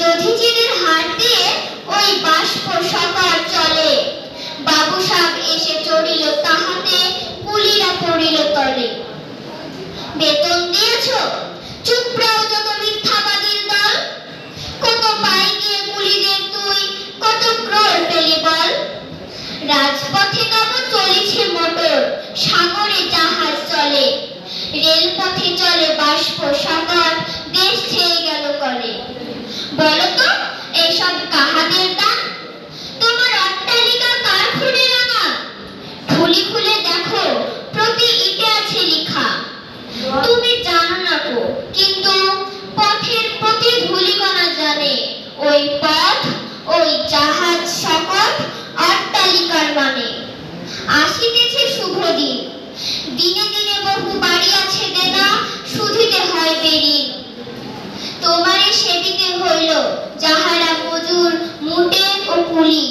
দধিচিদের হাট দিয়ে ওই বাষ্প সকার চলে। বাবু সাহেব এসে চড়িল তাহাতে, কুলিরা পড়িল তলে। বেতন দিয়েছ? চুপ রাও যত মিথ্যাবাদীর দল। কত পাই গিয়ে কুলিদের তুই, কত ক্রোড় পেলি বল। রাজপথে তব চলিছে মোটর, সাগরে জাহাজ চলে। রেলপথে চলে বাষ্প সাগর, দেশ ছেয়ে গেল কলে। বলতো এইসব কাহাদের দান? তোমার অট্টালিকা কার খুঁড়ে রাঙা? ঠুলি খুলে দেখো, প্রতি ইটে আছে লিখা। তুমি জানো না গো, কিন্তু পথের প্রতি ধূলিকণা জানে। ওই পথ, ওই জাহাজ শকট, অট্টালিকার মানে। আসিতেছে শুভ দিন, দিনে দিনে বহু বাড়ি আছে দেনা, শুধিতে হয় বেরি। তোমারে সেবিতে হইল যাহারা মজুর, মুটে ও কুলি।